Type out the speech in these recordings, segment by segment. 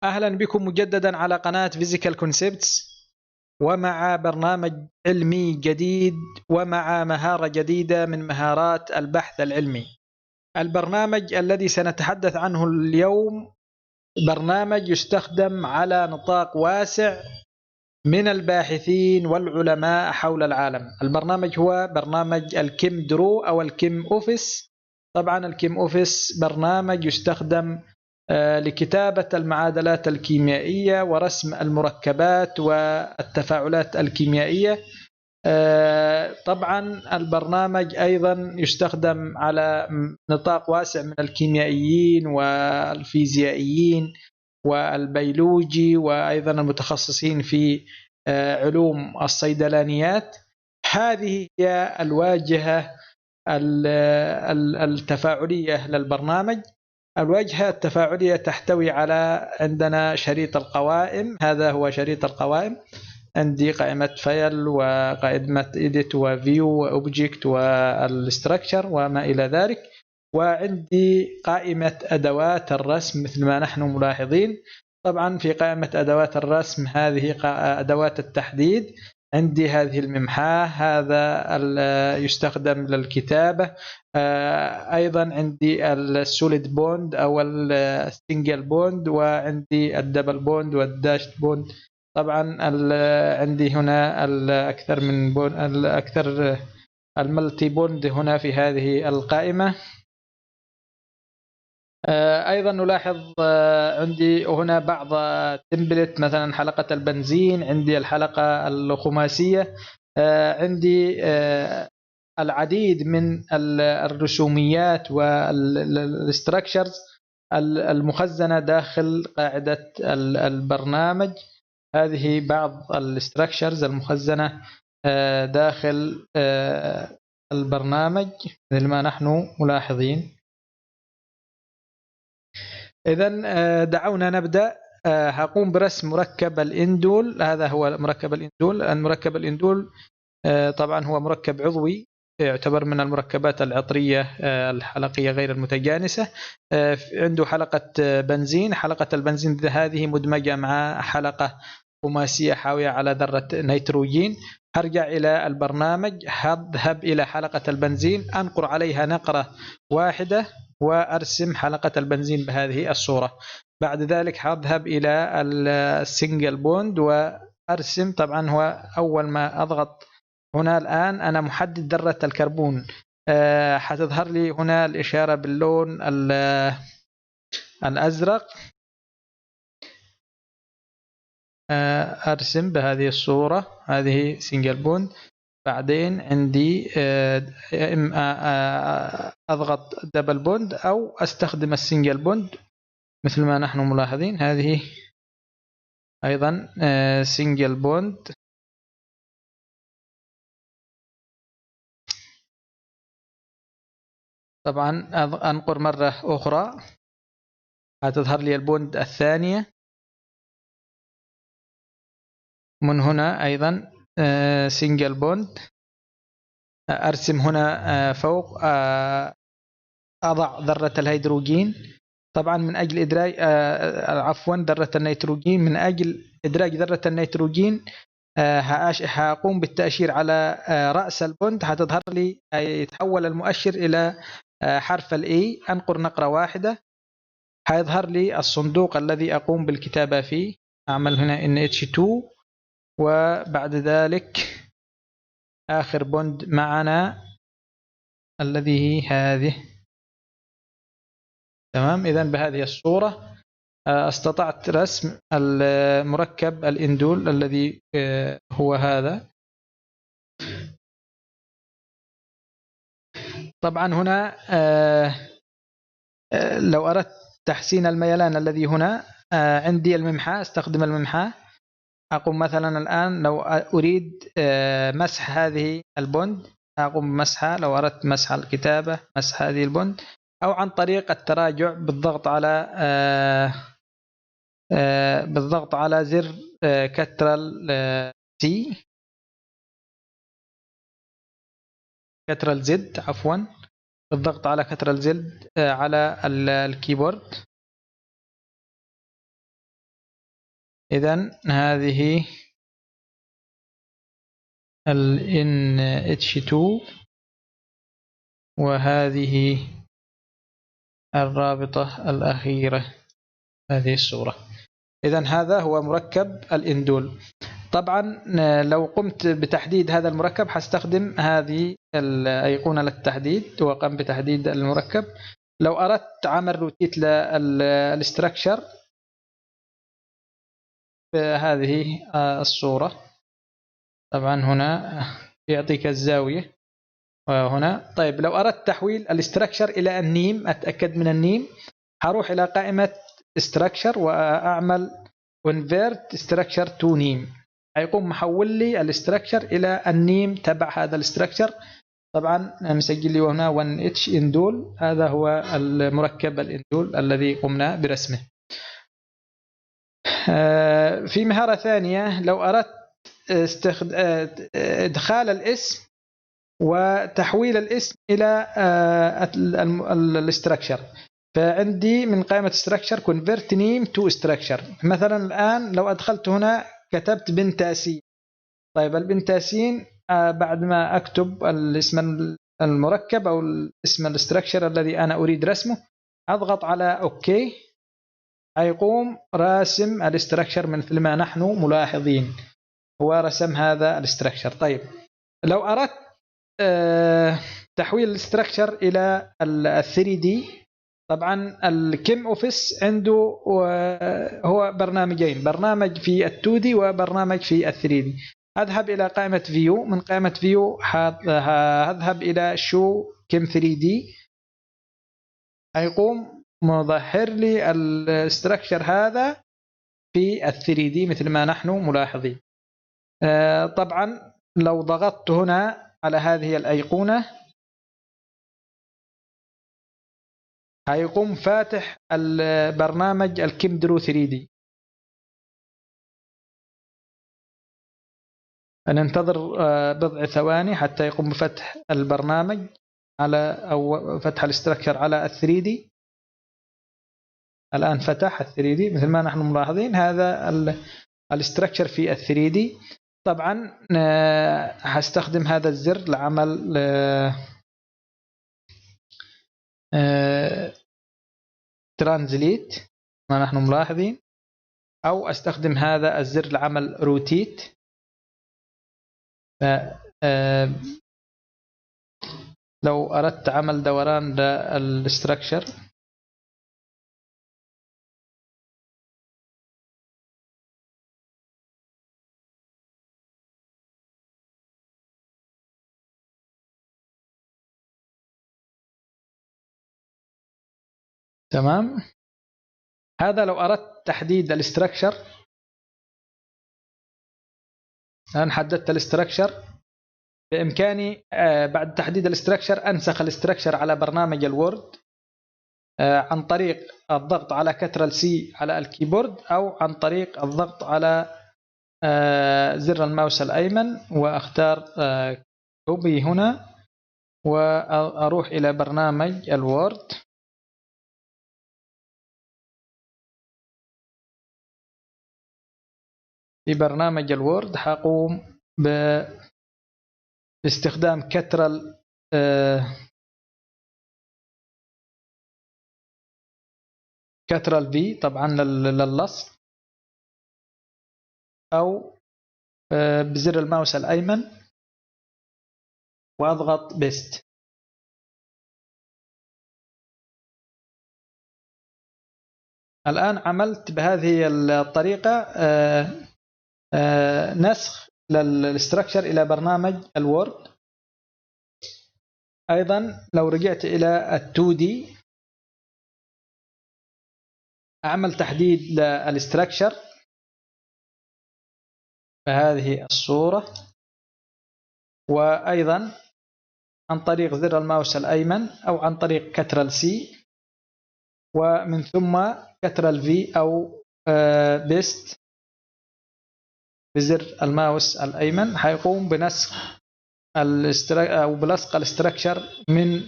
أهلا بكم مجددا على قناة Physical Concepts، ومع برنامج علمي جديد ومع مهارة جديدة من مهارات البحث العلمي. البرنامج الذي سنتحدث عنه اليوم برنامج يستخدم على نطاق واسع من الباحثين والعلماء حول العالم. البرنامج هو برنامج الكيم درو أو الكيم أوفيس. طبعا الكيم أوفيس برنامج يستخدم لكتابة المعادلات الكيميائية ورسم المركبات والتفاعلات الكيميائية. طبعا البرنامج أيضا يستخدم على نطاق واسع من الكيميائيين والفيزيائيين والبيولوجي وأيضا المتخصصين في علوم الصيدلانيات. هذه هي الواجهة التفاعلية للبرنامج. الواجهة التفاعلية تحتوي على عندنا شريط القوائم، هذا هو شريط القوائم. عندي قائمة فايل وقائمة edit وفيو وأوبجكت والستركتشر وما إلى ذلك، وعندي قائمة أدوات الرسم مثل ما نحن ملاحظين. طبعا في قائمة أدوات الرسم هذه أدوات التحديد. عندي هذه الممحاة، هذا يستخدم للكتابة. أيضا عندي السوليد بوند أو السنجل بوند، وعندي الدبل بوند والداشت بوند. طبعا عندي هنا الأكثر من بوند، الأكثر الملتي بوند هنا في هذه القائمة. أيضا نلاحظ عندي هنا بعض تمبلت، مثلا حلقة البنزين، عندي الحلقة الخماسية، عندي العديد من الرسوميات والستراكشرز المخزنة داخل قاعدة البرنامج. هذه بعض الستراكشرز المخزنة داخل البرنامج مثل ما نحن ملاحظين. إذن دعونا نبدأ. هقوم برسم مركب الإندول. هذا هو مركب الإندول. المركب الإندول طبعا هو مركب عضوي، يعتبر من المركبات العطرية الحلقية غير المتجانسة. عنده حلقة بنزين. حلقة البنزين هذه مدمجة مع حلقة خماسية حاوية على ذرة نيتروجين. هرجع إلى البرنامج، هذهب إلى حلقة البنزين، أنقر عليها نقرة واحدة وأرسم حلقة البنزين بهذه الصورة. بعد ذلك هذهب إلى السنجل بوند وأرسم. طبعا هو أول ما أضغط هنا الآن أنا محدد ذرة الكربون، حتظهر لي هنا الإشارة باللون الأزرق. أرسم بهذه الصورة، هذه سنجل بوند. بعدين عندي إما أضغط دبل بوند أو أستخدم السنجل بوند مثل ما نحن ملاحظين. هذه أيضا سنجل بوند. طبعا أنقر مرة أخرى هتظهر لي البوند الثانية. من هنا أيضا سنجل بوند. أرسم هنا فوق، أضع ذرة الهيدروجين. طبعا من أجل إدراج عفوا ذرة النيتروجين، من أجل إدراج ذرة النيتروجين هقوم بالتأشير على رأس البوند. هتظهر لي، يتحول المؤشر إلى حرف الإي. أنقر نقرة واحدة، هيظهر لي الصندوق الذي أقوم بالكتابة فيه. أعمل هنا NH2، وبعد ذلك آخر بوند معنا الذي هي هذه. تمام. إذن بهذه الصورة استطعت رسم المركب الإندول الذي هو هذا. طبعا هنا لو أردت تحسين الميلان الذي هنا، عندي الممحاة، استخدم الممحاة. أقوم مثلا الآن لو أريد مسح هذه البوند أقوم بمسحها. لو أردت مسح الكتابة، مسح هذه البوند، أو عن طريق التراجع بالضغط على زر كترال سي، كترال زد عفوا، بالضغط على كترال زد على الكيبورد. إذن هذه ال NH2 وهذه الرابطة الأخيرة هذه الصورة. إذن هذا هو مركب الإندول. طبعا لو قمت بتحديد هذا المركب حستخدم هذه الأيقونة للتحديد وقم بتحديد المركب. لو أردت عمل روتيت للستركشر بهذه الصورة، طبعا هنا يعطيك الزاوية وهنا. طيب لو أردت تحويل الاستراكشر إلى النيم، أتأكد من النيم، هروح إلى قائمة استراكشر وأعمل convert structure to name، هيقوم محول لي الاستراكشر إلى النيم تبع هذا الاستراكشر. طبعا مسجل لي هنا 1H اندول، هذا هو المركب الاندول الذي قمنا برسمه. في مهارة ثانية، لو أردت إدخال الاسم وتحويل الاسم إلى الاستراكشر، فعندي من قائمة structure convert name to structure. مثلا الآن لو أدخلت هنا كتبت بن تاسين، طيب البن تاسين بعد ما أكتب الاسم المركب أو اسم الاستراكشر الذي أنا أريد رسمه، أضغط على أوكي، هيقوم راسم الاستراكشر مثل ما نحن ملاحظين، هو رسم هذا الاستراكشر. طيب لو أردت تحويل الاستراكشر إلى ال 3D، طبعا الكيم اوفيس عنده هو برنامجين، برنامج في ال 2D وبرنامج في ال 3D. أذهب إلى قائمة فيو، من قائمة فيو أذهب إلى شو كيم 3D، هيقوم مظهر لي الاستراكشر هذا في ال 3D مثل ما نحن ملاحظين. طبعا لو ضغطت هنا على هذه الأيقونة هيقوم فاتح البرنامج الكيم درو 3D. ننتظر بضع ثواني حتى يقوم بفتح البرنامج أو فتح الاستراكشر على ال 3D. الآن فتح ال 3D مثل ما نحن ملاحظين، هذا الاستراكشر في ال 3D. طبعا هستخدم هذا الزر لعمل ترانزليت ما نحن ملاحظين، أو أستخدم هذا الزر لعمل روتيت. لو أردت عمل دوران للستراكشر تمام. هذا لو أردت تحديد الاستراكشر، الآن حددت الاستراكشر، بإمكاني بعد تحديد الاستراكشر أنسخ الاستراكشر على برنامج الوورد عن طريق الضغط على كترل سي على الكيبورد، أو عن طريق الضغط على زر الماوس الأيمن وأختار كوبي هنا وأروح إلى برنامج الوورد. في برنامج الوورد حقوم باستخدام كترل في طبعا للصق، أو بزر الماوس الأيمن وأضغط بيست. الآن عملت بهذه الطريقة نسخ للستراكشر إلى برنامج الوورد. أيضا لو رجعت إلى ال 2D أعمل تحديد للستراكشر بهذه الصورة، وأيضا عن طريق زر الماوس الأيمن أو عن طريق كترل سي ومن ثم كترل في أو بيست بزر الماوس الأيمن، هيقوم بنسخ أو بلصق الاستراكشر من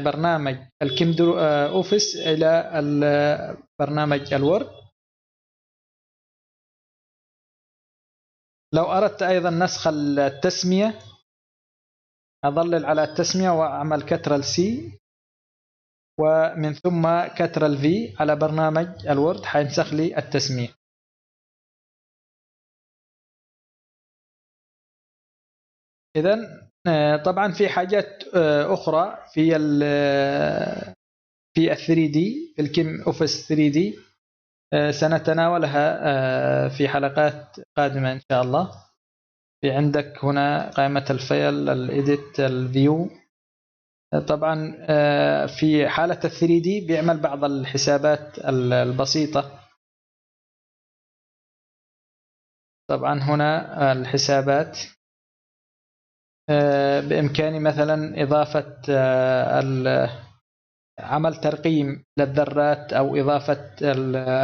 برنامج الكيم درو اوفيس إلى برنامج الوورد. لو أردت أيضا نسخ التسمية أظلل على التسمية وأعمل كترل سي ومن ثم كترل في على برنامج الوورد حينسخ لي التسمية. إذن طبعا في حاجات أخرى في ال 3D في الكيم أوفيس 3D سنتناولها في حلقات قادمة إن شاء الله. في عندك هنا قائمة الفيل، الإيديت، الفيو. طبعا في حالة ال 3D بيعمل بعض الحسابات البسيطة. طبعا هنا الحسابات بإمكاني مثلا إضافة عمل ترقيم للذرات أو إضافة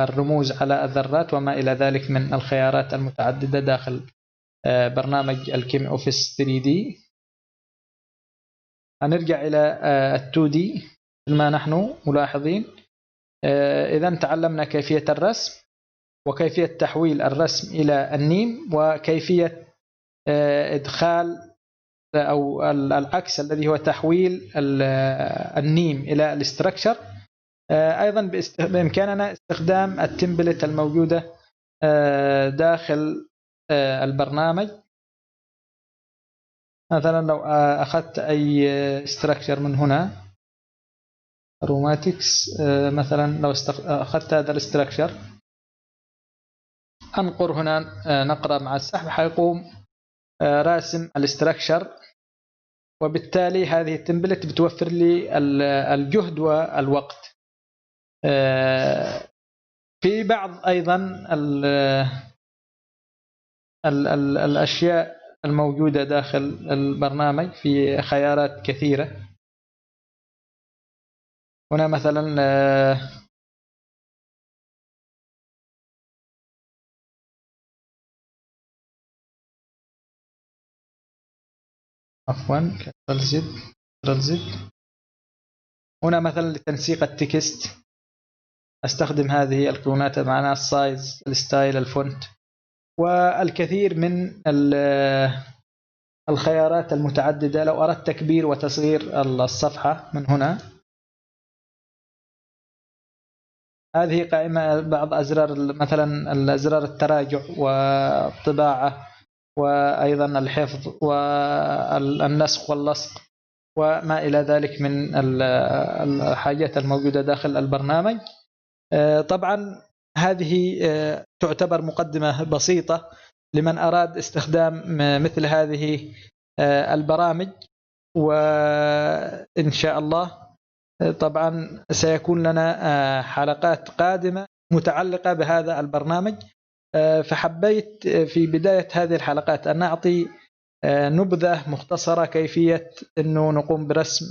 الرموز على الذرات وما إلى ذلك من الخيارات المتعددة داخل برنامج الكيم أوفيس 3D. هنرجع إلى 2D مثل ما نحن ملاحظين. إذن تعلمنا كيفية الرسم وكيفية تحويل الرسم إلى النيم وكيفية إدخال أو العكس الذي هو تحويل النيم إلى الاستراكشر. أيضا بإمكاننا استخدام التمبلت الموجودة داخل البرنامج. مثلا لو أخذت أي استراكشر من هنا روماتكس، مثلا لو أخذت هذا الاستراكشر أنقر هنا نقرأ مع السحب حيقوم راسم الاستراكشر، وبالتالي هذه التمبلت بتوفر لي الجهد والوقت. في بعض أيضا الأشياء الموجودة داخل البرنامج في خيارات كثيرة. هنا مثلا عفوا كنترول زد. هنا مثلا لتنسيق التكست استخدم هذه القيمات معنا السايز، الستايل، الفونت، والكثير من الخيارات المتعددة. لو أردت تكبير وتصغير الصفحة من هنا، هذه قائمة بعض أزرار مثلا الأزرار التراجع والطباعة وأيضا الحفظ والنسخ واللصق وما إلى ذلك من الحاجات الموجودة داخل البرنامج. طبعا هذه تعتبر مقدمة بسيطة لمن أراد استخدام مثل هذه البرامج، وإن شاء الله طبعا سيكون لنا حلقات قادمة متعلقة بهذا البرنامج. فحبيت في بداية هذه الحلقات أن نعطي نبذة مختصرة كيفية أنه نقوم برسم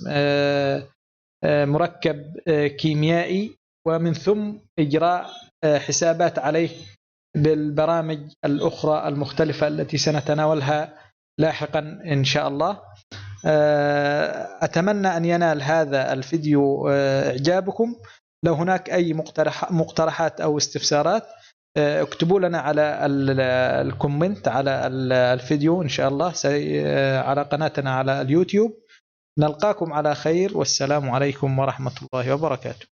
مركب كيميائي ومن ثم إجراء حسابات عليه بالبرامج الأخرى المختلفة التي سنتناولها لاحقا إن شاء الله. أتمنى أن ينال هذا الفيديو إعجابكم. لو هناك أي مقترحات أو استفسارات اكتبوا لنا على الكومنت على الفيديو إن شاء الله على قناتنا على اليوتيوب. نلقاكم على خير، والسلام عليكم ورحمة الله وبركاته.